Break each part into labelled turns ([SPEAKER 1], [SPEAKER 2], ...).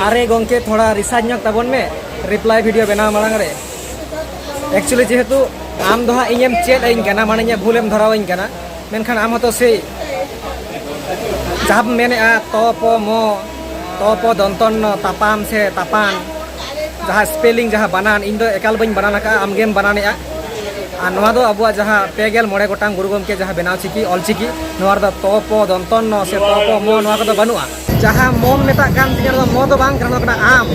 [SPEAKER 1] अरे गोंके थोड़ा रिसर्च ᱧᱚᱜ ताबन में रिप्लाई वीडियो बनाव मांग रे एक्चुअली जेहेतु आम दो हाँ इᱧᱮᱢ चेद आइन कना माने इᱧ भूलेम धरावኝ कना मेनखान आम तो से जहां मेने तोपो मो तोपो दंतन तापाम से तापान जहां स्पेलिंग जहां बनान इन दो एकाल बन बनाना का आमगेम बनाने और नवा दो अबुआ जहां पेगेल मोड़े गोटांग गुरु गमके जहां बनाव चिकी ऑलचिकी नवा दो तोपो दंतन से तोपो मो नवा को बनुआ जहां मोम मेता कान तिया दो मो दो बांग करना आम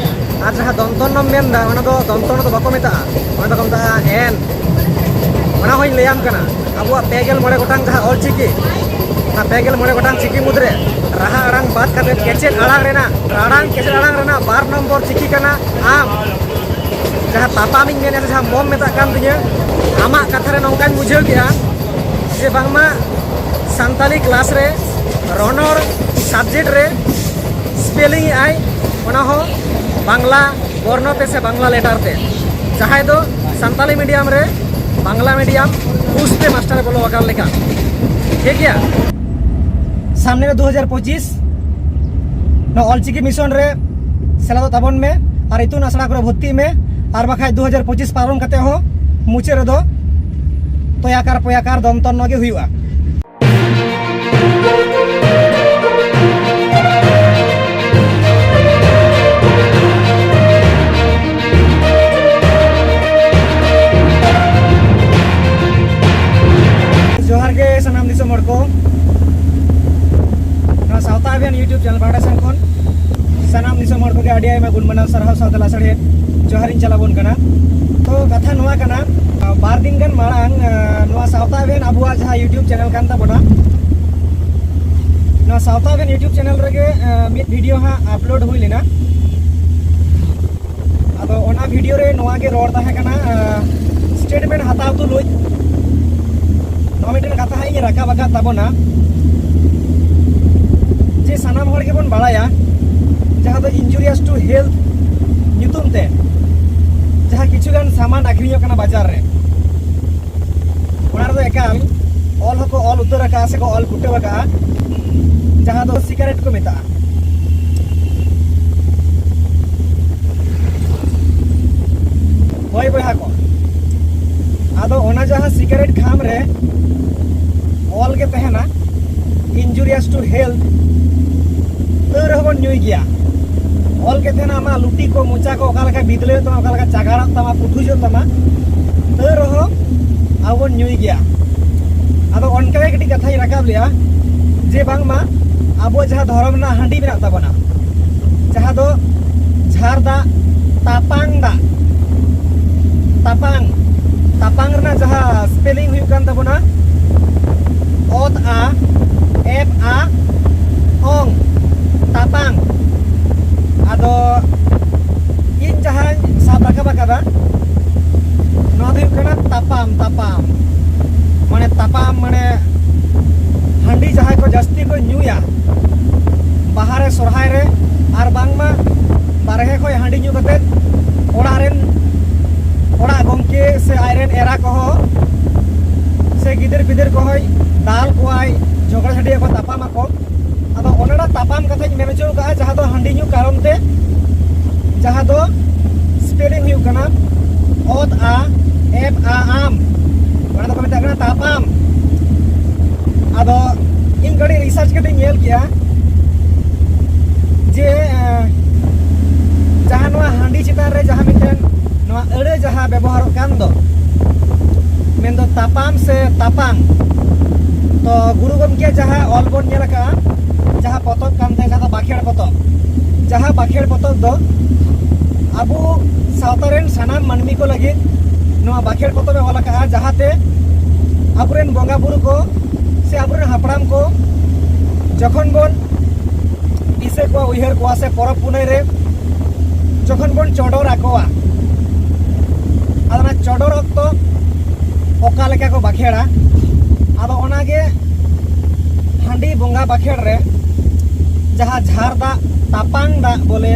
[SPEAKER 1] और जहां दंतन मेनदा ओना दो दंतन दो बाको मेता ओना दो कमता एन ओना होई लेयाम कना अबुआ पेगेल मोड़े गोटांग जहां ऑलचिकी ना पेगेल मोड़े गोटांग चिकी मुद्रे राहा अड़ांग बात करते केचेट अड़ांग रेना राड़ांग केचेट अड़ांग रेना 2 नंबर चिकी कना आम जहां तापामिंग मेने जहां मोम मेता कान तिया आमा कथा रे नौकान बुझाव किया जे बांगमा सांताली क्लास रे रनर सब्जेक्ट रे स्पेलिंग आई ओना हो बांग्ला वर्णते से बांग्ला लेटर ते जहां दो सांताली मीडियम रे बांग्ला मीडियम उसते मास्टर बोलो वकाल लेका ठीक है सामने 2025 नो ऑलचिकी मिशन रे सेला ताबन में और इतुन आसड़ा करे भर्ती में और बाखाय 2025 पारम कते हो मुचे रे दो तयाकार पयाकार दमतन नगे हुआ जोहार के सनाम दिसो मोड़को सावता अभियान यूट्यूब चैनल पाड़ा संखन सनाम दिसो मोड़को के आडिया में गुणमना सरहाव सावतला सड़े जोहारिन चलाबोन कना तो कथा नुआ कना 2 दिन गन मांग नुआ सावता अभियान अबुआ जहां यूट्यूब चैनल कान ताबोना नुआ सावता अभियान यूट्यूब चैनल रेगे मिड वीडियो हां अपलोड हुई लेना अदो ओना वीडियो रे नुआ के रोड ताहे कना स्टेटमेंट हताव तो लोई नोमिटेन कथा है राका बाका ताबोना जे सनाम हर के बन बाड़ाया जहां दो इंजुरियस टू हेल्थ ᱧᱩᱛᱩᱢ ते जहां किछुगान सामान आखरियो कना बाजार रे ओना रे एकाल ऑल हको ऑल उतर का से को ऑल कुटे का जहां दो सिगरेट को मेता होय बहा को आदो ओना जहां सिगरेट खाम रे ऑल के तहना इंजुरियस टू हेल्थ तो रहबन न्यूई गया ऑल के थे ना आमा लुटी को मुचा को ओका लेका बिदले तो ओका लेका चागाड़ा तमा पुठुजो तमा तो रहो आबो न्यूई गया आदो अनका कटी कथा ही राकाब लिया जे बांगमा आबो जहां धर्म ना हांडी मेना ताबना जहां दो झारदा तापांग दा तापांग तापांग रना जहां स्पेलिंग हुई कान ताबना ओत आ एफ आ ओंग तापांग आदो इन जहां साब राखा कदा नो दो कना तापाम तापाम माने हांडी जहां को जास्ती को न्यूया बाहर सोरहाय रे आर बांगमा बारहे को हांडी न्यू कते ओड़ा गंके से आयरन एरा को से गिदर पिदर को होय दाल कोआय झगड़ा झटिया को तापामा को आदो ओनड़ा तापाम कथा मेन चो का जहां दो हांडी न्यू कारण ते जहां दो स्पेलिंग हुई कना ओत आ एफ आ आम ओना दो मेता कना तापाम आदो इन गड़ी रिसर्च कते नेल किया जे जहां नवा हांडी चितान रे जहां मिटेन नवा अड़े जहां व्यवहार कान दो मेन दो तापाम से तापांग तो गुरु गमके जहां ऑलबोन नेल का जहां पतक कान थे जहां बाखेड़ पतक दो अबू सावतारेन सनाम मानमी को लगे नवा बाखेड़ पतक में वाला का जहां ते अबुरेन बंगा बुरु को से अबुरेन हापड़ाम को जखन बन दिसे को उहर को से परब पुनई रे जखन बन चडोर आकोआ आदना चडोर तो ओका लेका को बाखेड़ा आदो ओनागे हांडी बंगा बाखेड़ रे जहां झारदा तापांग दा बोले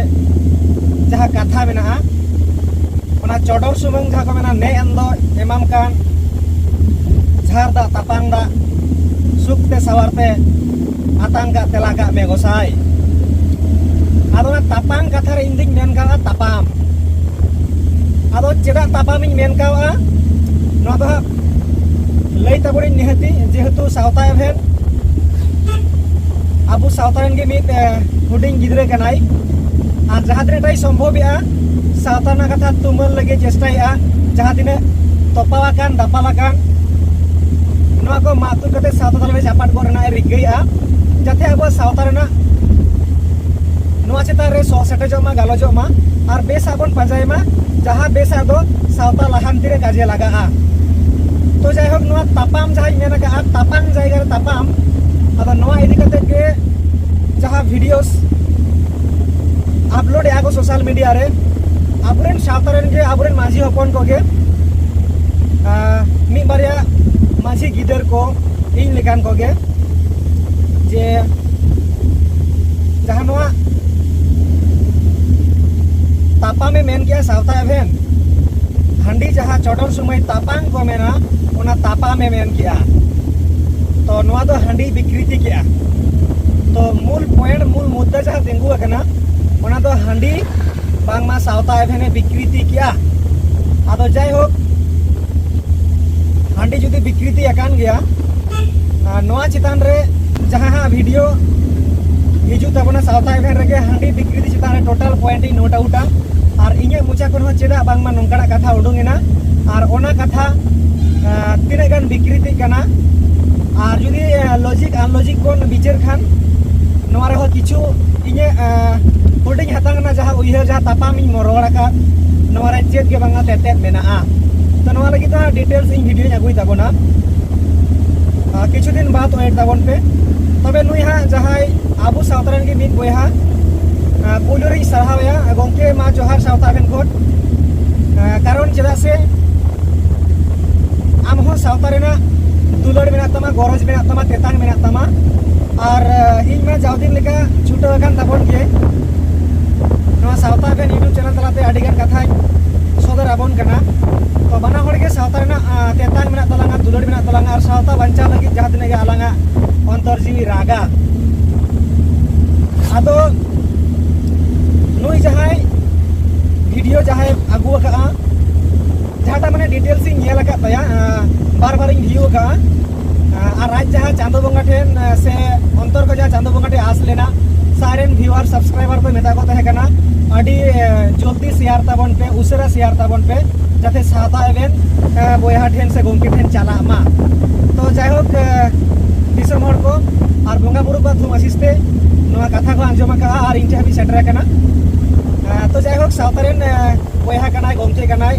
[SPEAKER 1] जहां कथा मेना ओना चडोर सुमंग जहां को मेना ने अंदो एमाम कान झारदा तापांग दा सुखते सवारते आतांगा तेलागा में गोसाई आदो ना तापाम कथा रे इंदिन मेन का तापाम आदो चेदा तापाम इन मेन का नो दो लई तबोरी निहती जेहेतु सावता एभेन आबू सावता रेन गे मित हुडिंग गिद्रे कनाई और जहाँ दिन टाई सम्भव सावता ना कथा तुमल लगे चेष्टा जहाँ दिन तोपावाकान दापालाकान नोआ को मातु कते सावता तले जापाट को रेना रिगैया जाते अब सावता रेना नोआ चेता रे सो सेटेजमा गालोजमा और बेस आबन पाजायमा जहाँ बेस आदो सावता लाहांति रे काजे लगा तो जाय होक नोआ तापाम जहाँ मेना का तापाम जायगा रे तापाम अब नोआ इदी कते के जहाँ वीडियोस अपलोड या को सोशल मीडिया रे आबरेन सावता रेन के आबरेन माझी हपन को के मी बारिया माझी गिदर को इन लेकान को के जे जहाँ नोआ तापा में मेन किया सावता एभेन हंडी जहाँ चोटल समय तापांग को मेना उना तापा में मेन किया तो नोआ दो हंडी विकृति किया तो मूल पॉइंट मूल मुद्दा जहाँ तेंगु अकना उना दो हंडी बांगमा सावता एभेने विकृति किया आदो जाय होक हंडी जुदी विकृति अकान गया नोआ चितान रे जहाँ वीडियो हिजू तबना सावता एभेन रेगे हंडी विकृति चितान रे टोटल पॉइंट इ नोट आउटा और इnye मुचा कोन चेदा बांगमा नोंकाना कथा उडुंगिना और ओना कथा तिना गान विकृति कना और जुदी लॉजिक अनलॉजिक कोन विचार खान नोआ रे हो किछु इnye हुडिंग हातांगना जहाँ उयहर जहाँ तापाम इन मरोड़ा का नोआ रे चेद के बांगा तेते मेना तो नोआ लगी तो डिटेल्स इन वीडियो अगुई ताबोना किछु दिन बाद वेट ताबोन पे तबे नुई हा जहाँ आबू सावतारेन के मित बयहा पुलुर रे सरहावया गंके मा जोहार सावता बेन कोट कारण चेदा से आम हो सावता रेना दुलड़ मेना तमा गरज मेना तमा तेतांग मेना तमा और इन मा जावदिन लेका छुटो अकान ताबोन के नोआ सावता बेन यूट्यूब चैनल तलाते आडिगान कथा सदर आबोन कना तो बना हड़ के सावता रेना तेतांग मेना तलांगा दुलड़ मेना तलांगा और सावता बंचा लगी जहाँ दिन के आलांगा अंतर जीवी रागा आदो नुई जहाँ वीडियो जहाँ आगू जहाँ मैंने डिटेल्स नेल तया बार बार भिउ और आज जहाँ चांदो बंगा ठेन से अंतर को जहाँ चांदो बंगा ठे आस लेना सारेन व्यूअर सब्सक्राइबर को मेता को तहेकना अडी जल्दी शेयर ताबन पे उसरा शेयर ताबन पे जाते सावता एभेन बयहा ठेन से गंके ठेन चला मा तो जायहोक दिसम हर को और बंगा बुरु को थुम आसिस्ते नोआ कथा को आंजम का और इन हाबी सेटर कना तो जायहोक सावतारेन बयहा कनाय गंके कनाय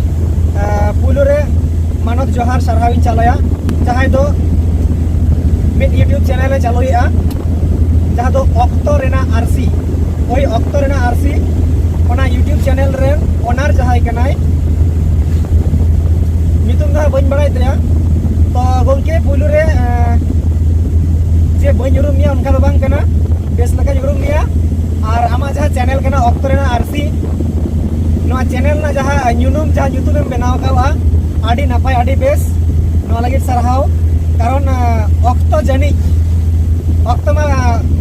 [SPEAKER 1] पुलु रे मानत जोहार सारहाविन चालाया जहाँ दो मिड यूट्यूब चैनल रे चालुया जहाँ दो ऑक्टो रेना आरसी ओई ऑक्टो रेना आरसी ओना यूट्यूब चैनल रे ओनार जहाँ कनाय नितुम दा बइन बड़ाय तया तो गंके पुलु रे जे बइन जुरुमिया उनका दो बांग कना बेस लगा जुरुमिया और आमा जहाँ चैनल कना ऑक्टो रेना आरसी नोआ चैनल ना जहाँ यूनुम जहाँ यूट्यूब में बनाव का आडी नापाय आडी बेस नोआ लगी सरहाव कारण ऑक्टो जानी ऑक्टो मा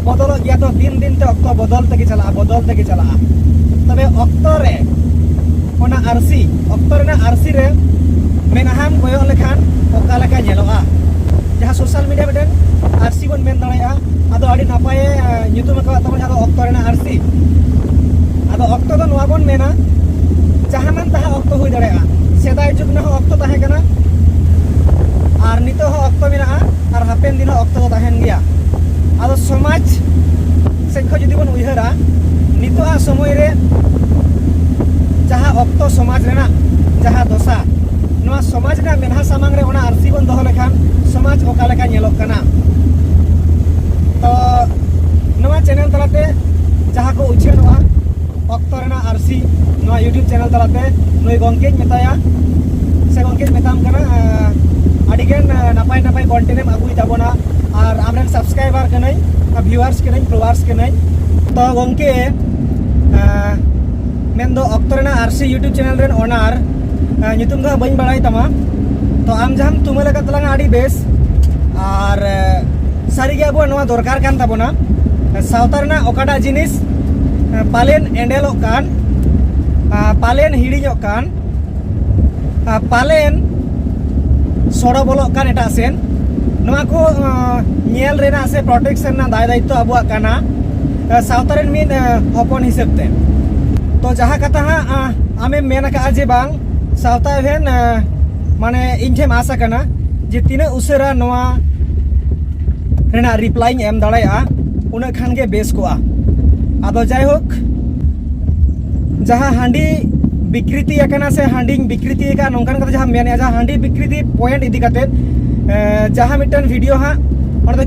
[SPEAKER 1] बदल गया तो दिन दिन ते ऑक्टो बदल तक चला तबे ऑक्टो रे ओना आरसी ऑक्टो रेना आरसी रे मेनाहाम कोयो लेखान ओका लेका नेलोआ जहाँ सोशल मीडिया में आरसी बन मेन दाड़ाया आदो आडी नापाय यूट्यूब का तमन आदो ऑक्टो रेना आरसी आदो ऑक्टो दो नोआ बन मेना जहाँ मन तहा ऑक्टो हुई दाड़ाया सेदाय जुग ना ऑक्टो ताहे कना और नितो हो ऑक्टो मेना और हापेन दिन ऑक्टो दो ताहेन गया आदो समाज से खो जुदी बन उयहरा नितो समय रे जहाँ ऑक्टो समाज रेना जहाँ दशा नोआ समाज ना मेनहा सामांग रे ओना आरसी बन दोहो लेखान समाज ओका लेका नेलोग कना तो नोआ चैनल तलाते जहाँ को उछेनवा ऑक्टो रेना आरसी नोआ यूट्यूब चैनल तलाते नोई गंके मेताया से गंके मेताम कना आडिगेन नापाय नापाय कंटेंट आगुई ताबोना और आमरेन सब्सक्राइबर कनै व्यूअर्स कनै फॉलोअर्स कनै तो गंके मेन दो ऑक्टो रेना आरसी यूट्यूब चैनल रेन ओनर नितुम दो बइन बड़ाई तमा तो आम जहां तुमले का तलांगा आडी बेस और सारी गे अब नोआ दरकार कान ताबोना सावता रेना ओकाटा जिनिस palen endelok kan, palen hidinyok kan, palen sorobolok kan eta sen. Noa ko nyel rena se protection na dai daitto abuak kana सावतारेन मिन हपन हिसाबते तो जहाँ कथा आमे मेना का जे बांग सावता एभेन माने इनठेम आशा कना जे तीना उसेरा नोआ रेना रिप्लाइंग एम दाड़ाया उना खान के बेस कोआ आदो जाय होक जहाँ हांडी विकृति एकना से हांडी विकृति का नोंकान कथा जहाँ मेने जहाँ हांडी विकृति पॉइंट इदी कते जहाँ मिटन वीडियो हाँ और तो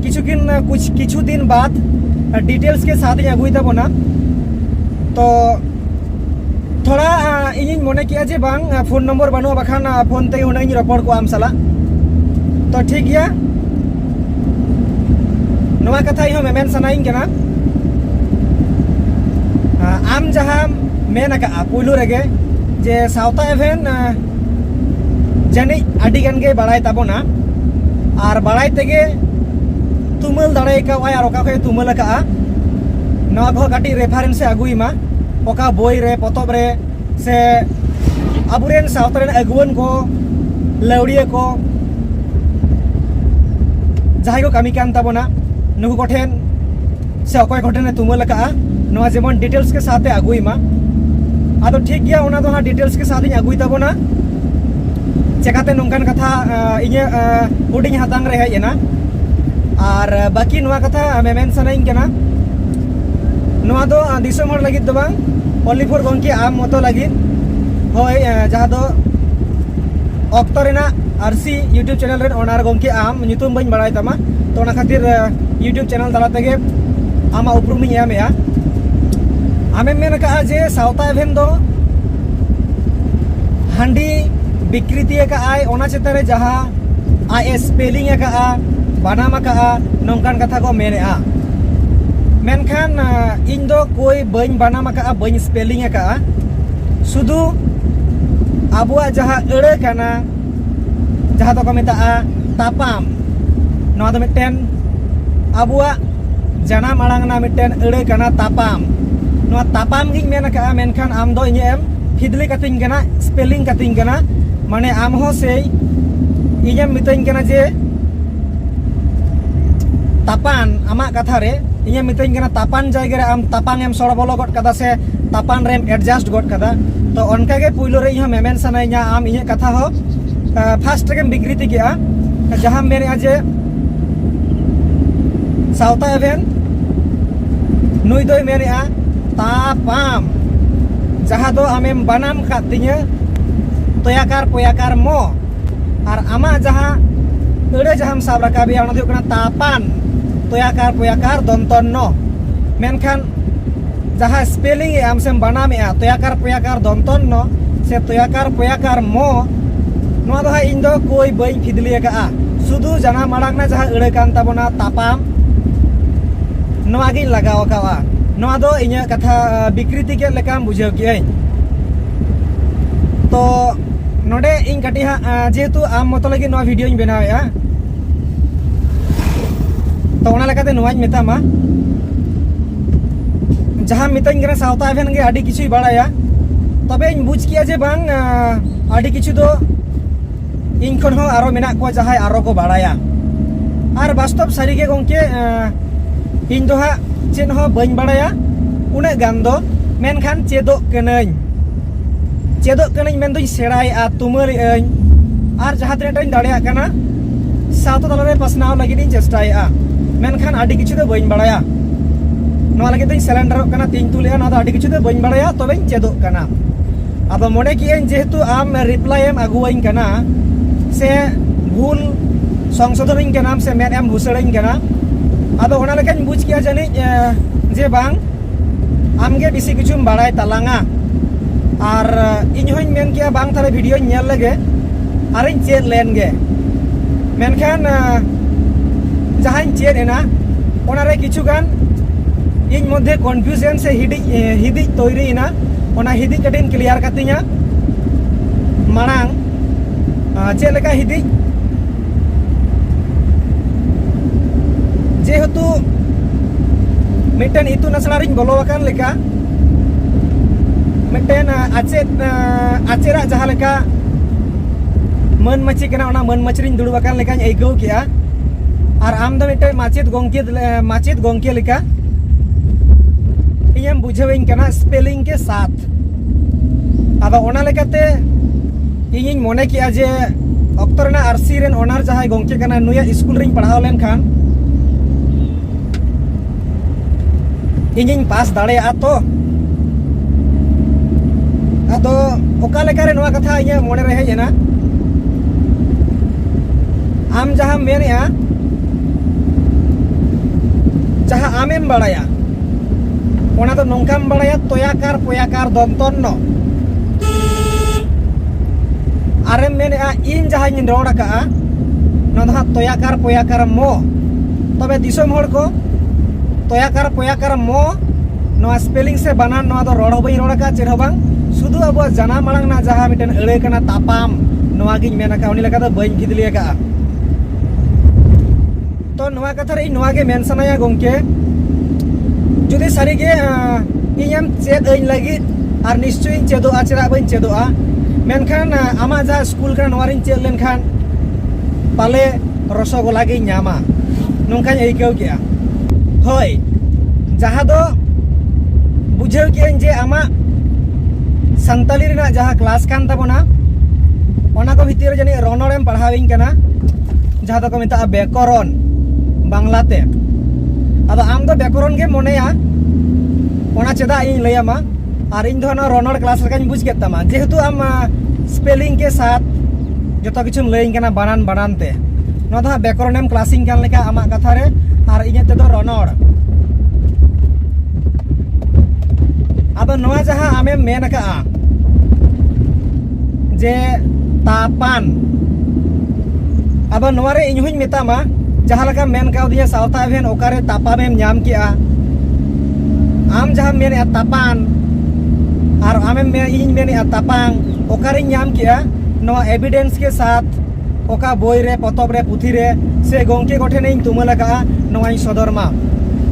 [SPEAKER 1] किछु दिन बाद डिटेल्स के साथ अगुई तबना तो थोड़ा इन मने किया जे बांग फोन नंबर बानु बखान फोन ते हुना इन रपड़ को आम सला तो ठीक गया नवा कथा इहो मेमेन सनाइन केना आम जहां मेन का पुलु रेगे जे सावता एवेन जानी आडी गान गे बाड़ाय ताबोना आर बाड़ाय तेगे तुमल दाड़े का आर ओका खय तुमल का नवा को काटी रेफरेंस से अगुई मा ओका बोई रे पतब रे से अबुरेन सावतारेन अगुवन को लौड़िया को जहां को कमी कान ताबोना नुकु कोठेन से ओकय कोठेन तुमल का नवा जेमन डिटेल्स के साथ अगुई मा आदो ठीक गया ओना दो हा डिटेल्स के साथ अगुई ताबोना चेकाते नोंकान कथा इnye हुडिंग हातांग रे हेना और बाकी नवा कथा मेमेन सनाइन केना नवा दो दिसम हर लगित दो बांग ओनली फॉर गंकी आम मतो लगित होय जहां दो ऑक्टो रेना आरसी यूट्यूब चैनल रे ओनार गंकी आम nyutum bañ baray tama तो ओना खातिर यूट्यूब चैनल तला तेगे आमा उपरुम नि एमेया आमे मेन का जे सावता एवेन दो हांडी विकृति का आय ओना चेतारे जहां आई स्पेलिंग का बानाम का नौकान कथा को मेने मेनखान इन दो कोई बन बानाम का बन स्पेलिंग का सुधु आबुआ जहाँ अड़े कना जहाँ तो को मेता तापाम नवा दो मिटेन आबुआ जाना मांग ना मिटेन अड़े कना तापाम नवा तापाम गिंग मेन का मेनखान आम दो इnye एम फिदली कतिंग कना स्पेलिंग कतिंग कना माने आम हो से इnye मितइंग कना जे तापान आमा कथा रे इnye मितइंग कना तापान जायगा रे आम तापान एम सड़ बोलो गट कदा से तापान रेम एडजस्ट गट कदा तो उनका के पुइलो रे इहो मेमेन सनाइया आम इnye कथा हो फास्ट रे विकृति गया जहां मेरे आजे सावता एवेन नुई दोय मेरे तापाम जहां दो आमेम बानाम कातिnya तोयाकार पोयाकार मो और आमा जहां अड़े जहां साब रकाबिया ओना दो कना तापान तोयाकार पोयाकार दंतन नो मेनखान जहां स्पेलिंग आम सेम बानाम तोयाकार पोयाकार दंतन नो से तोयाकार पोयाकार मो नोआ दो इन दो कोई बई फिदली का सुधु जना मांग ना जहां अड़े कान ताबोना तापाम नोआ गिन लगाव कावा नोआ दो इnya कथा विकृति के लेकाम बुझाव के तो नोडे इन कटी जेहेतु आम मत लगे नोआ वीडियो इन बनाया तो ओना लेकाते नोआज मेतामा जहां मिताइन गरा सावता एवेन गे आडी किछु बाड़ाया तबे इन बुझ किया जे बांग आडी किछु दो इन खन हो आरो मेना को जहां आरो को बाड़ाया आर वास्तव सारी के गंके इन दो हा चेन हो बन बाड़ाया उना गान दो मेनखान चेदो कनई मेन दो सेड़ाय आ तुमल आर जहां तने दाड़िया कना सावता तलरे पसनाव लगी इन चेष्टाया मेनखान आडी किछु दो बन बाड़ाया नोआ लगे तो सिलेंडर कना तीन तुलिया ना आडी किछु दो बन बाड़ाया तबे चेदो कना अब मने कि जेहेतु आम रिप्लाई एम अगुवाइन कना से भूल संशोधन कना से मेन एम भूसड़इन कना आदो ओना लेकिन बुझ किया जानी जे बांग आमगे बिसी किछुम बाड़ाय तालांगा और इन होइन मेन किया बांग थारे वीडियो नेल लगे आर इन चेड लेन गे मेनखान जहां चेड एना ओना रे किछु गान इन मध्य कन्फ्यूजन से हिदी तैरीना ओना हिदी कटिन क्लियर कतिया मांग चेद लेका हिदी जेहेतु मिटन इतुन आसड़ा रिन बोलो आकान लेका मिट्टेन आचेरा जहाँ लेका मन मची कना ओना मन मचरिन दुड़ुब आकान लेका आइकाव किया और आम दो मिट्टे माचेद गोंके लेका इयम बुझावें कना स्पेलिंग के साथ अब ओना लेकाते इᱧ मने किया जे अक्तर ना आरसी रेन ओनार जहां गोंके कना नुया स्कूल रिन पढ़ाव लेन खान इᱧ पास दाड़े आ तो अदो ओका लेका रे नवा कथा इᱧ मने रे हेजना आम जहां मेनेया जहां आमेम बड़ाया ओना तो नोंकाम बड़ाया तोयाकार पोयाकार दंतन्न आरेम मेनेया इन जहां इन रोड का नोधा तोयाकार पोयाकार मो तबे दिसोम हड़ को तोयाकार पोयाकार मो नोआ स्पेलिंग से बनान नोआ दो रोड बई रोड का चेर बांग सुदु अब जाना मांग ना जहां मिटन अड़े कना तापाम नोआ गिन मेना का उनी लगा दो बइन गिदलिया का तो नोआ कथा रे नोआ के मेन सनाया गोंके जुदी सारी के इयम चेद अइन लगी और निश्चय चेदो आचरा बइन चेदो आ मेनखान आमा जहां स्कूल का नोआरिन चेद लेनखान पाले रसगोला गे नामा नोंखान आइकाव किया होय जहां दो बुझाव किया जे आमा संताली रिना जहां क्लास कान ताबोना ओना को भितर जनी रनोड़ेम पढ़ाविन कना जहां दो को मेता व्याकरण बांग्लाते अब आम दो व्याकरण के मनेया ओना चेदा इन लैयामा और इन दो ना रनोड़ क्लास लेकान बुझ के तमा जेहेतु आम स्पेलिंग के साथ जतो किछुम लैइन कना बनान बनानते नो दा व्याकरणेम क्लासिंग कान लेका आमा कथा रे और इने ते दो रनोड़ अब नोआ जहां आमे मेन का जे तापान अब नोआ रे इनहुñ मेतामा जहां लका मेन का दिया सावता भेन ओकारे तापामेम नाम किया आम जहां मेन तापान और आमेम में इन मेन तापांग ओकारे नाम किया नोआ एविडेंस के साथ ओका बोई रे पतब रे पुथी रे से गोंके गोठेन इन तुमला का नोआ सदर मा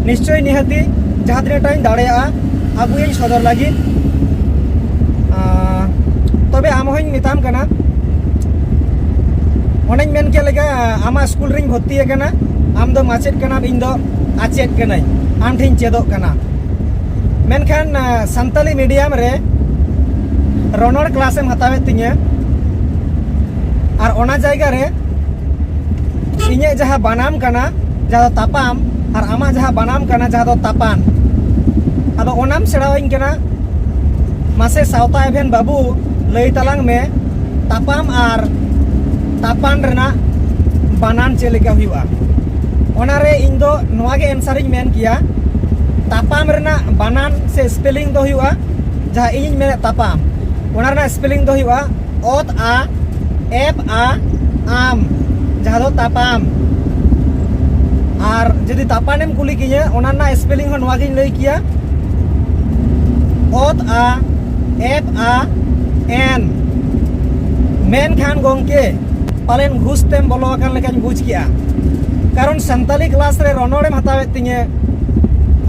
[SPEAKER 1] निश्चय निहती जहां दिन टाइम दाड़ेया आगुई सदर लगी तबे आम होñ मिताम कना ओनेñ मेन के लेका आमा स्कूल रिन भर्ती कना आम दो माचेद कना इन दो आचेद कनाई आम ठिन चेदो कना मेनखान संताली मीडियम रे रनोड़ क्लासेम हतावे तिᱧa और ओना जायगा रे इᱧe जहां बनाम कना जहां दो तापाम और आमा जहां बनाम कना जहां दो तापान अब ओनाम सेड़ावኝ कना मासे सावता एभेन बाबू लई तालांग में तापाम और तापान रेना बानान चेलेका हुआ ओना रे इन दो नोआ गे आंसरिंग मेन किया तापाम रेना बानान से स्पेलिंग दो हुआ जहां इन मेन तापाम ओना रेना स्पेलिंग दो हुआ ओत आ एफ आ आम जहां दो तापाम और जदि तापानेम कुली किया ओना ना स्पेलिंग हो नोआ गे लई किया ओत आ एफ आ एन मेन खान गोंके पालेन घुसतेम बोलो आकान लेकान बुझ किया कारण संताली क्लास रे रनोड़ेम हतावे तिᱧe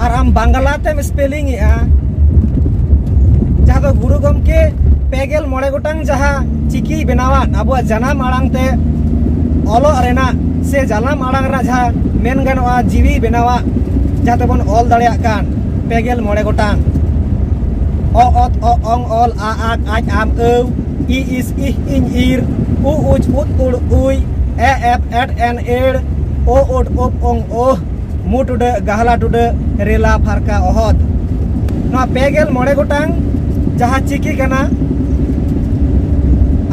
[SPEAKER 1] और आम बांग्लातेम स्पेलिंग इया जहां दो गुरु गमके पेगेल मोड़े गोटांग जहां चिकी बनावा अब जानाम आड़ांग ते ऑलो रेना से जानाम आड़ांग रा जहां मेन गानोआ जीवी बनावा जहां तेबन ऑल दाड़ेया कान पेगेल मोड़े गोटांग ओ ओत ओ ओंग ऑल आ आक आज आम औ ई इस इ इन इर उ उच उत उड़ उई ए एफ एट एन एड ओ ओट ओप ओंग ओ मु टुडे गाहला टुडे रेला फारका ओहद ना पेगेल मोड़े गोटांग जहां चिकी कना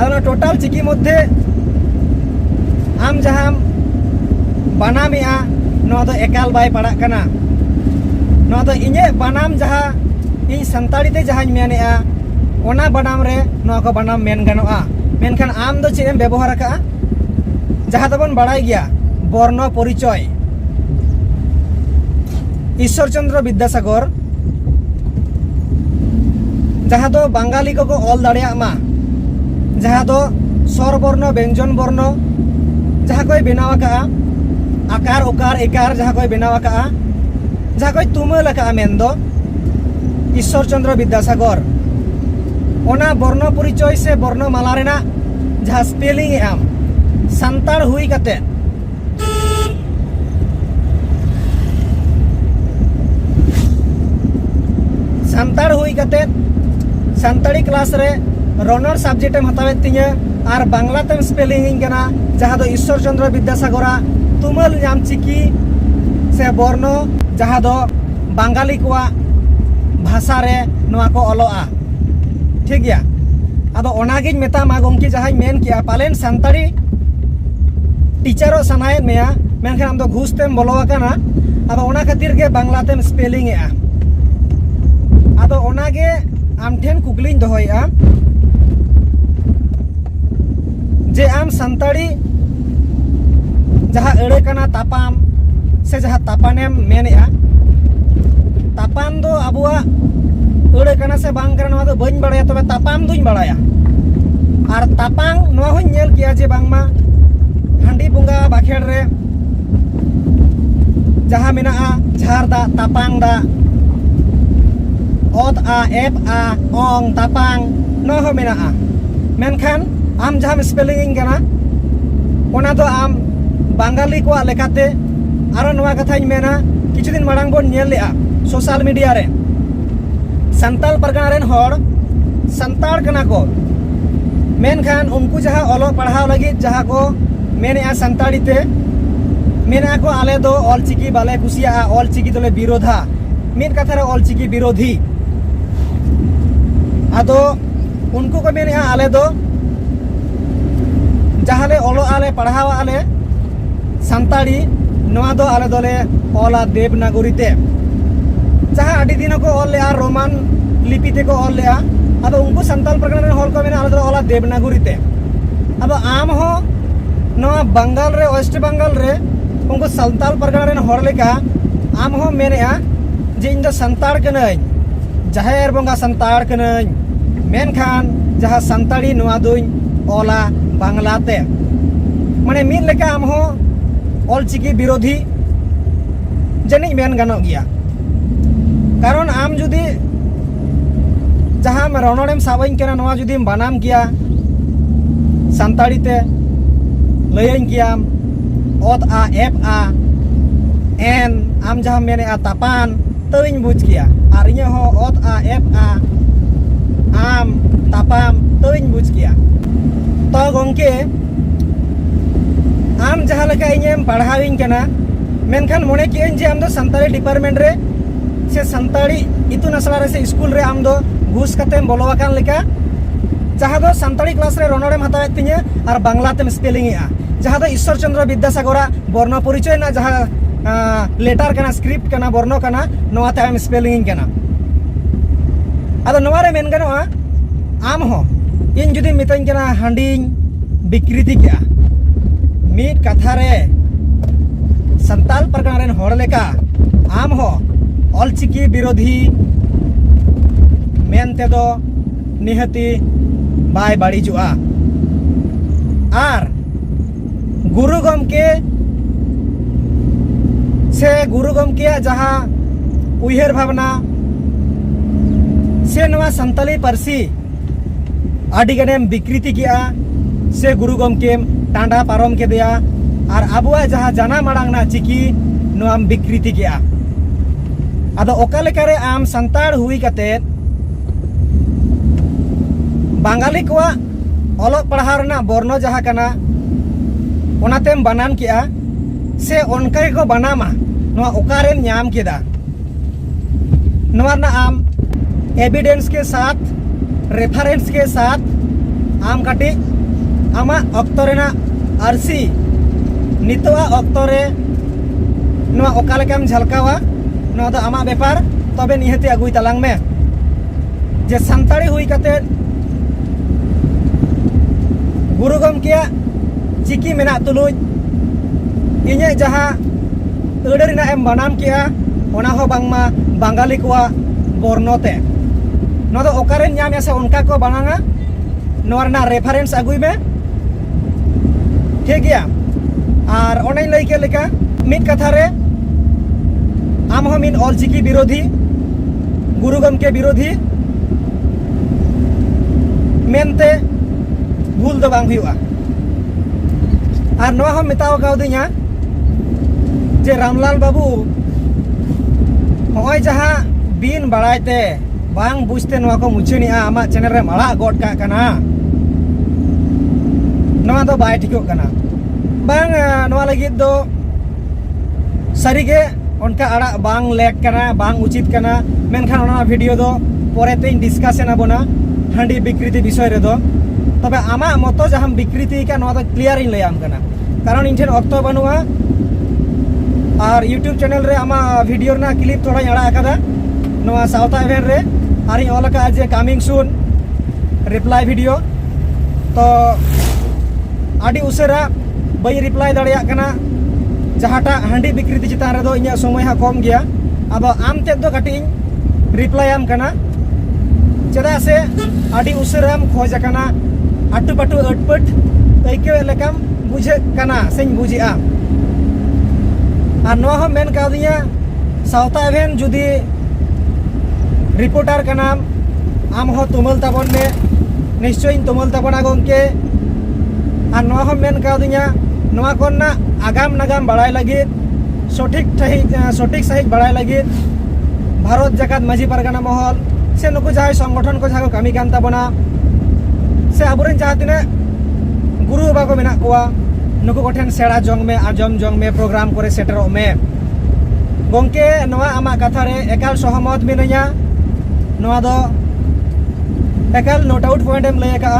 [SPEAKER 1] आना टोटल चिकी मध्य आम जहां बनामिया नो दो एकाल बाय पड़ा कना नो दो इñe बनाम जहां इन संताड़ी ते जहां मेनेआ ओना बनाम रे नो को बनाम मेन गानोआ मेनखान आम दो चेम व्यवहार का जहां तबन बड़ाई गया वर्ण परिचय ईश्वर चंद्र विद्यासागर जहां दो बांगाली को ऑल दाड़िया मा जहां दो स्वर वर्ण व्यंजन वर्ण जहां कोई बनावा का आकार उकार एकार जहां कोई बनावा का जहां कोई तुमला का मेन दो ईश्वर चंद्र विद्यासागर ओना बर्ण परिचय से वर्णमाला रेना जहाँ स्पेलिंग आम संताड़ हुई कते संताड़ हुई कते संताड़ी क्लास रे रनर सब्जेक्ट एम हतावे तिᱧ और बांग्ला तेम स्पेलिंग कना जहाँ दो ईश्वर चंद्र विद्यासागरा तुमल नाम चिकी से बर्ण जहाँ दो बांगाली को भाषा रे नवा को ऑलोआ ठीक गया अदो ओनागिन मेतामा गंकी जहाँ मेन किया पालेन संताड़ी टीचरो सनायत मेया मेनखान आम दो घुस तेम बोलो आकाना अदो ओना खातिर के बांग्ला तेम स्पेलिंग एआ अदो ओनागे आम ठेन कुकलिन दोहया जे आम संताड़ी जहाँ एड़े कना तापाम से जहाँ तापानेम मेनेआ तापाम दो अबुआ एड़े कना से बांग कना दो बइन बड़ाया तबे तापाम दुइन बड़ाया और तापांग नवा होई नेल किया जे बांगमा हांडी बुंगा बाखेड़ रे जहाँ मेनाआ झार दा तापांग दा ओत आ एप आ ओंग तापांग न हो मेनाआ मेनखान आम जहाँ स्पेलिंग कना ओना दो आम बांगाली को लेकाते आरो नवा कथाई मेना किछु दिन मांग बन नेल लेआ सोशल मीडिया रे संताल परगना रेन हर संताड़ कना को मेनखान उनको जहाँ ओलो पढ़ाव लगी जहाँ को मेने संताड़ी ते मेना को आले दो ऑलचिकी बाले कुसिया ऑलचिकी दोले विरोधा मीन कथा रे ऑलचिकी विरोधी आदो उनको को मेने आले दो जहाँ ले ओलो आले पढ़ाव आले संताड़ी नवा दो आले दोले ओला देवनागरी ते जहाँ अड़ी दिन को ऑल ले रोमान लिपि ते को ऑल ले अब उनको संताल परगना हॉल को मेना आले दो ओला देवनागरी ते अब आम हो नवा बंगाल रे वेस्ट बंगाल रे उनको संताल परगना रे हॉल लेका आम हो मेने जे इन दो संताड़ कनई जाहेर बंगा संताड़ कनई मेनखान जहाँ संताड़ी नवा दुई ओला बांग्लाते माने मीन लेका आम हो ऑलचिकी विरोधी जनी मेन गानो गया कारण आम जुदी जहाँ रनड़ेम साबाइन केना नवा जुदी बानाम किया संताड़ी ते लयन कियाम ओत आ एप आ एन आम जहाँ मेने आ तापान तोइन बुझ किया और इने हो ओत आ एप आ आम तापाम तोइन बुझ किया तो गंके आम जहाँ लेका इनेम पढ़ाविन केना मेनखान मोने कियन जे आम दो संताड़ी डिपार्टमेंट रे से संताड़ी इतुन असला रे से स्कूल रे आम दो घुस कतेम बोलो आकान लेका जहाँ दो संताड़ी क्लास रे रनड़ेम हतावे तिᱧ और बांग्ला तेम स्पेलिंग एआ जहाँ दो ईश्वर चंद्र विद्यासागरा वर्ण परिचय ना जहाँ लेटर कना स्क्रिप्ट कना वर्ण कना नवा ते आम स्पेलिंग कना अदो नवा रे मेन गनोआ आम हो इन जुदी मिताइन कना हांडीन विकृति क्या मीट कथा रे संताल परगना रेन हॉर लेका आम हो ऑलचिकी विरोधी मेनते दो निहती बाय बाड़ीजुआ आर गुरु गमके से गुरु गमके जहाँ उयहर भावना से नवा संताली पारसी आदि गनेम विकृति किया से गुरु गमकेम टांडा पारम के दिया और अबुआ जहाँ जाना मांग ना चिकी नोम विकृति किया अदो ओका लेकारे आम संताड़ हुई कते बांगाली को ओलोग पढ़ाव रना बर्ण जहाँ कना ओनातेम बनान किया से उनका को बनामा नोआ ओकारेम न्याम केदा नोआ ना आम एविडेंस के साथ रेफरेंस के साथ आम काटी आमा अक्तरेना आरसी नितवा अक्तरे नोआ ओका लेकाम झलकावा नोआ दो आमा बेपार तबे निहती अगुई तलांग में जे संताड़ी हुई कते गुरु गमकिया चिकी मेना तुलुज इnye जहाँ एड़ेरिना एम बनाम किया ओना हो बांगमा बांगाली को बर्णते नो दो ओकारेन न्याम से उनका को बनांगा नोरना रेफरेंस अगुई में ठीक गया और ओने लई के लेका मिट कथा रे आम हो मिन ऑलचिकी विरोधी गुरु गमके विरोधी मेनते भूल दो बांग हुआ और नवा हम मेताव काउदिया जे रामलाल बाबू होय जहाँ बिन बड़ाइते बांग बुझते नवा को मुचेनिया आमा चैनल रे माड़ा गड का कना नवा दो बाय ठिको कना बांग नवा लगी दो सारीगे उनका आड़ा बांग लेक कना बांग उचित कना मेनखान ओना वीडियो दो पोरेते डिस्कशन आबोना हांडी विकृति विषय रे दो तबे आमा मतो जहां विकृति का नवा दो क्लियर इन लयाम कना कारण इनठेन ऑक्तो बनुआ और यूट्यूब चैनल रे आमा वीडियो ना क्लिप थोड़ा आड़ा आकादा नवा साउथा इवेंट रे और इन ऑल का जे कमिंग सून रिप्लाई वीडियो तो आडी उसरा बई रिप्लाई दाड़िया कना जहाटा हांडी विकृति चितान रे दो इnya समय हा कम गया अब आम ते दो कटी रिप्लाई आम कना चेदा से आडी उसराम खोज कना आटू पाटू अटपट तैके लेकाम बुझे कना सेñ बुझिया और नवा हम मेन कादिया साउथा इवेंट जुदी रिपोर्टर का नाम आम हो तुमल ताबन में निश्चय तुमल ताबना गंके और नवा हम मेन कादिया नवा कोना आगाम नागाम बड़ाई लगी सठिक सही बड़ाई लगी भारत जाकात माझी परगना महल से नुकु जहां संगठन को जहां कमी कान ताबना से आबुरेन जहां तिना गुरु बाबा को मेना कोआ नुकु कोठेन सेड़ा जंग में आजम जंग में प्रोग्राम करे सेटरो में गंके नवा आमा कथा रे एकाल सहमत मिनया नवा दो एकाल नोट आउट पॉइंट एम लय का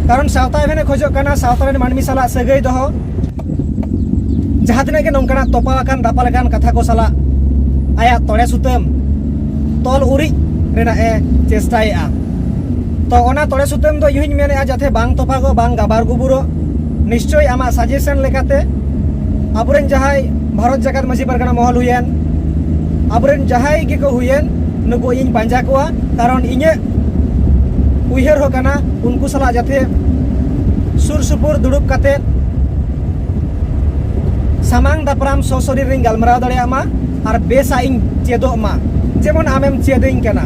[SPEAKER 1] कारण साउथा इवेंट खोजो कना साउथा रे मानमी साला सगई दो जहां तिना के नोंकना तोपाकान दापालकान कथा को साला आया तोड़े सुतम तोल उरी रेना ए चेष्टाया तो ओना तोड़े सुतम दो युहिन मेने आ जाथे बांग तोपागो बांग गाबार गुबुरो निश्चय आमा सजेशन लेकाते आबुरेन जहाय भारत जाकात माझी परगना महल हुयेन आबुरेन जहाय के को हुयेन नुको इन पांजा कोआ कारण इnye उयहर हो कना उनको सला जाथे सुर सुपुर दुड़ुब काते सामांग दापराम ससरी रिंग गालमराव दाड़ियामा और बेसा इन चेदो मा जेमन आमेम चेदिंग कना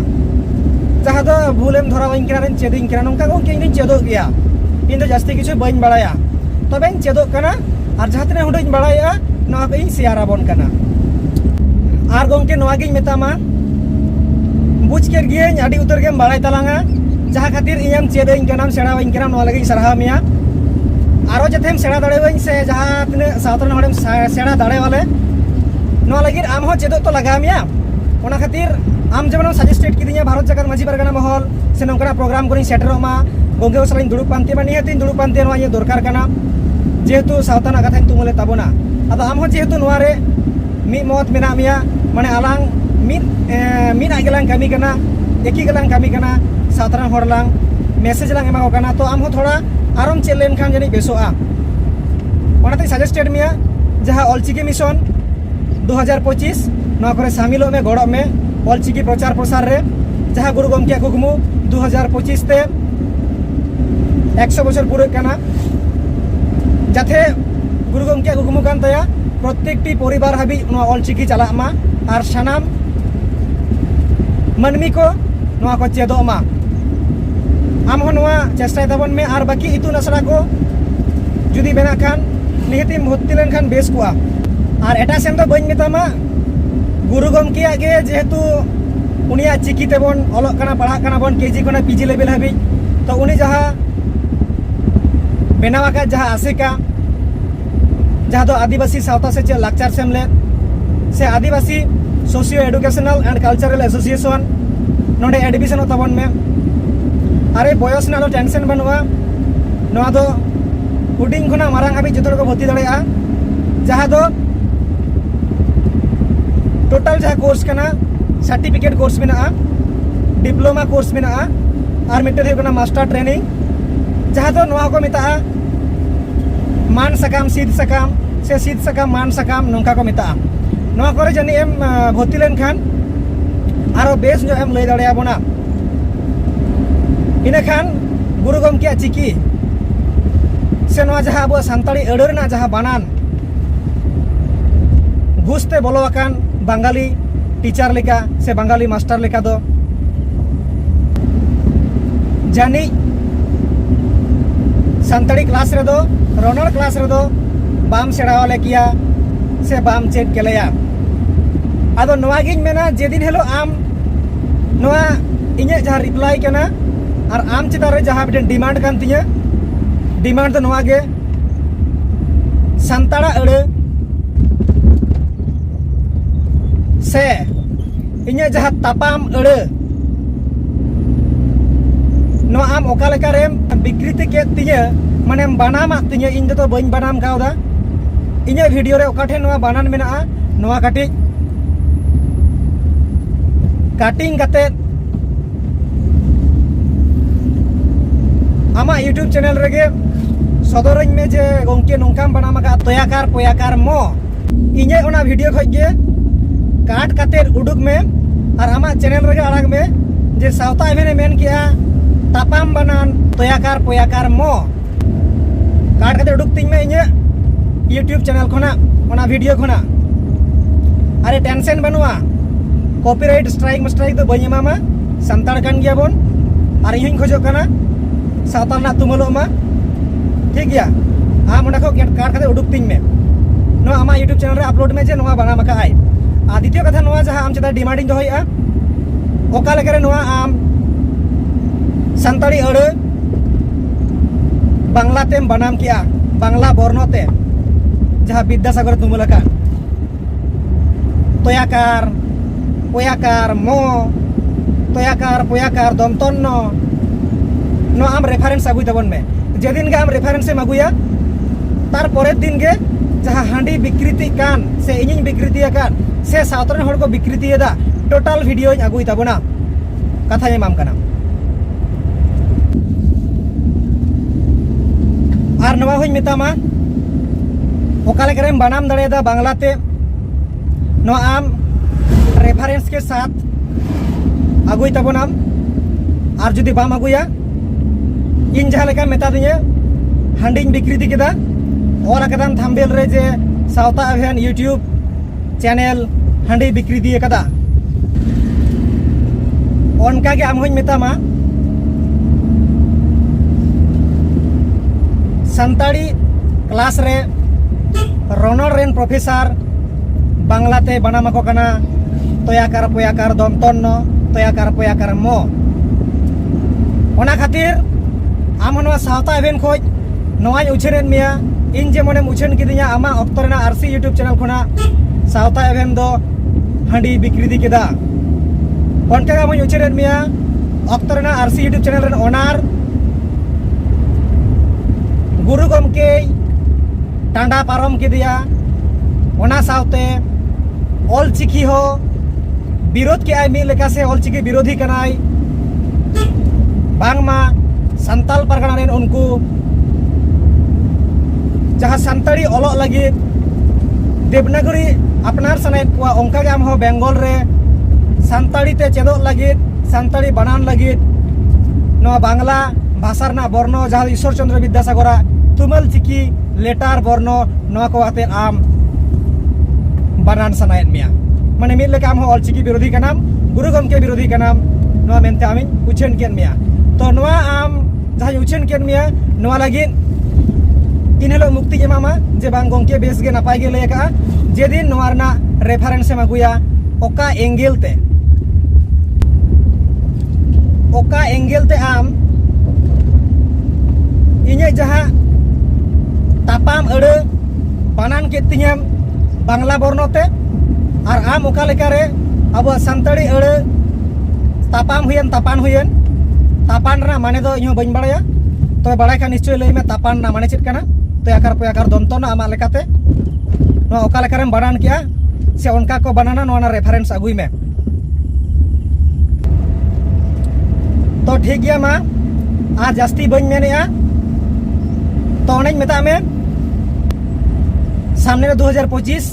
[SPEAKER 1] जहां दो भूलेम धरावाइन कना चेदिंग कना नोंका गो किन चेदो गया इन दो जास्ती किछु बइन बड़ाया तबे चेदो कना और जहां तने हुडिन बड़ाया नवा को इन शेयर आबन कना और गंके नवा गिन मेतामा बुझ के गियन आडी उतर गेम बड़ाई तलांगा जहां खातिर इयम चेदिंग कना सेड़ावाइन कना नवा लगी सरहा मिया आरो जथेम सेड़ा दाड़ेवाइन से जहां तने साउथन हड़ेम सेड़ा दाड़े वाले नवा लगी आम हो चेदो तो लगा मिया ओना खातिर आम जेमन सजेस्टेड किदिया भारत जाकात माझी परगना महल से नोंकना प्रोग्राम को सेटरो मा गंगे सलाइन दुड़ुब पानते मा निहातिन दुड़ुब पानते नवा ये दरकार कना जेहेतु साउथाना कथा तुमले ताबोना अब आम हो जेहेतु नवा रे मी मत मेना मिया माने आलांग मी आगेलांग कमी कना एकी गलांग कमी कना साउथाना हड़लांग मेसेज लांग एमा कना तो आम हो थोड़ा आरम चेलेन खान जनी बेसोआ ओनाते सजेस्टेड मिया जहां ऑलचिकी मिशन 2025 नवा करे शामिलो में गड़ो में ऑलचिकी प्रचार प्रसार रे जहां गुरु गमके कुकमु 2025 ते 100 बछर पूरे कना जाथे गुरु गमके कुकमु कान तया प्रत्येकटी परिवार हाबी नवा ऑलचिकी चला मा और सानाम मानमी को नवा को चेदो मा आम हो नवा चेष्टा ताबन में और बाकी इतुन आसरा को जुदी बेना खान निहति भर्ती लेन खान बेस कुआ और एटा सेन दो बइन मेतामा गुरु गमकिया गे जेहेतु उनिया चिकी तेबन ऑलोग कना पढ़ा कना बन केजी कोना पीजी लेवल हाबी तो उनी जहां बेनावा का जहां आसिका जहां दो आदिवासी साउथा से लाक्चार सेमले से आदिवासी socio educational and cultural association नोडे एडमिशन ताबन में अरे बयस ना टेंशन बनवा नवा दो हुडिंग खुना मारांग हाबी जतो को भर्ती दाड़ेया जहां दो टोटल जहां कोर्स कना सर्टिफिकेट कोर्स में डिप्लोमा कोर्स में और मिट्टे मास्टर ट्रेनिंग जहां दो नवा को मेता मान सकाम सीध सकाम से सीध सकाम मान सकाम नौका को मेता नवा करे जनी एम भर्ती लेन खान आरो बेस जो एम लय दाड़िया बोना इना खान गुरु गमके चिकी से नवा जहां अब सानताड़ी अड़ो रेना जहां बानान घुसते बोलो आकान बांगाली टीचर लेका से बांगाली मास्टर लेका दो जानी संताड़ी क्लास रे दो रनर क्लास रे दो बाम सेड़ावाले किया से बाम चेक केलेया आदो नवा गिन मेना जेदिन हेलो आम नवा इnye जहाँ रिप्लाई करना और आम चिता रे जहाँ बिटन डिमांड कान तिया डिमांड तो नवा गे संताड़ा अड़े से इnye जहाँ तापाम अड़े नो आम ओका लेका रेम विकृति के तिया माने बनाम तिया इन तो बइन बनाम कावदा इnye वीडियो रे ओका ठे नवा बनान मेना नवा काटी काटिंग कते आमा यूट्यूब चैनल रेगे सदरኝ में जे गोंके नोंकाम बनाम का तोयाकार पोयाकार मो इnye ओना वीडियो खoj ge काट कते उडुक में और आमा चैनल रेगे अड़ाग में जे सावता एवेने मेन किया तापाम बनान तोयाकार पोयाकार मो काट कते उडुक तिंग में इnye यूट्यूब चैनल खोना ओना वीडियो खोना अरे टेंशन बनुआ कॉपीराइट स्ट्राइक तो बनी मामा संताड़ कान गया बोन और इन खोजो कना सावताल ना तुमलो मा ठीक गया आम ओना को काट कते उडुक तिंग में नो आमा यूट्यूब चैनल रे अपलोड में जे नोआ बना मका आय आ द्वितीय कथा नोआ जहां आम चेता डिमांडिंग दोहया ओका लेकरे नोआ आम संताड़ी अड़ बांग्ला तेम बनाम किया बांग्ला बर्णते जहां विद्यासागर तुमलका तोयाकार पोयाकार मो तोयाकार पोयाकार दमतन्न नो आम रेफारेंस आगुई तबन में जेदिन के आम रेफारेंस एम आगुया तार परेर दिन के जहां हांडी विकृति कान से इनिन विकृति कान से सावतरन हड़ को विकृति दा टोटल वीडियो आगुई तबना कथा एमाम कना आर नवा होई मेतामा ओका लेकरेम बनाम दाड़ेदा बांग्लाते नो आम रेफारेंस के साथ आगुई तबनाम और जुदी बाम आगुया इन जहाँ लेका मेता दिए हांडिंग विकृति केदा और अकदम थंबनेल रे जे सावता अभियान यूट्यूब चैनल हांडी विकृति कदा ओनका के आम होई मेतामा संताड़ी क्लास रे रनर रेन प्रोफेसर बांग्लाते बनामको कना तोयाकार पोयाकार दमतन्न तोयाकार पोयाकार मो ओना खातिर आम नवा सावता एवेन खोज नवाई उछेरेन मिया इन जे मने उछेन किदिया आमा अक्तरना आरसी यूट्यूब चैनल खोना सावता एवेन दो हांडी विकृति केदा ओनका आम उछेरेन मिया अक्तरना आरसी यूट्यूब चैनल रेन ओनार गुरु गमके टांडा पारम केदिया ओना सावते ऑल चिकी हो विरोध के आय मिल लेका से ऑल चिकी विरोधी कनाई बांगमा संताल परगना रेन उनको जहाँ संताड़ी ओलो लगी देवनागरी अपनार सनायत को ओंका के आम हो बेंगल रे संताड़ी ते चेदो लगी संताड़ी बनान लगी नो बांग्ला भाषा रना बर्णो जहाँ ईश्वर चंद्र विद्यासागर तुमल चिकी लेटार बर्णो नो को आते आम बनान सनायत मिया माने मिल लेका आम हो ऑल चिकी विरोधी का नाम गुरु गमके विरोधी का नाम नो मेनते आमिन उछेन केन मिया तो नवा आम जहाँ उछेन केन मिया नवा लगी इन हेलो मुक्ति एमामा जे बांग गमके बेस गे नापाय गे लय का जेदिन नवा रना रेफारेंस एम आगुया ओका एंगेल ते आम इnye जहाँ तापाम अड़ बनान के तियाम बांग्ला बर्णते और आम ओका लेकारे अब संताड़ी अड़ तापाम हुयन तापान रना माने दो इहो बइन बाड़ाया तो बाड़ाय का निश्चय लई में तापान ना माने चेद काना तो आकार पोयाकार दमतन्न आमा लेकाते नो ओका लेकारेम बनान किया से उनका को बनाना नोना रेफारेंस आगुई में तो ठीक गया मा आज जास्ती बइन मेनेया तो ओनेज मेता में सामने 2025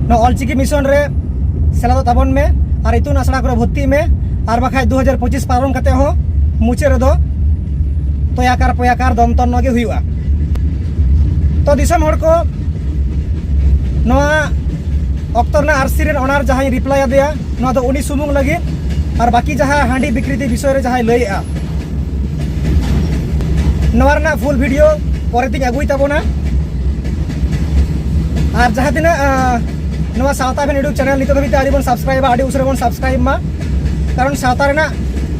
[SPEAKER 1] नो ऑलचिकी मिशन रे सेलादो ताबन में और इतुन आसड़ा करे भर्ती में और बाखाय 2025 पारम कते हो मुचे रेदो तोयाकार पोयाकार दमतन्न गे हुआ तो दिसम हड़ को नोआ अक्तरना आरसी रेन ओनार जहां रिप्लाई आदेया नोआ दो उनी सुमुंग लगे और बाकी जहां हांडी विकृति विषय रे जहां लैया नवा रना फुल वीडियो परेतिंग अगुई ताबोना और जहाँ तिना नवा सावता भेन यूट्यूब चैनल नितो धबिते आदि बन सब्सक्राइब आदि उसरे बन सब्सक्राइब मा कारण सावता रना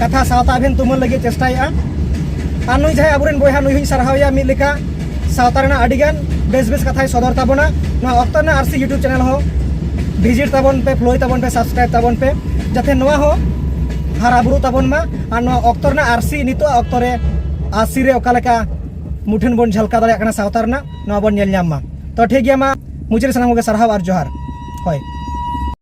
[SPEAKER 1] कथा सावता भेन तुमन लगे चेष्टाया और नुई जहाँ अबुरेन बयहा नुई सरहावया मिद लेका सावता रना आदिगान बेस बेस कथाय सदर ताबोना नवा ऑक्टर ना आरसी यूट्यूब चैनल हो विजिट ताबन पे फ्लोय ताबन पे सब्सक्राइब ताबन पे जाते नवा हो हारा बुरु ताबन मा और नवा ऑक्टर ना आरसी नितो ऑक्टरे आसी रे ओकालेका मुठेन बन झलका दाड़े सावता रना नवा बन नेल ᱧᱟᱢ मा तो ठीक गया मा मुझे सानाम को सरहाव और जोहार होय।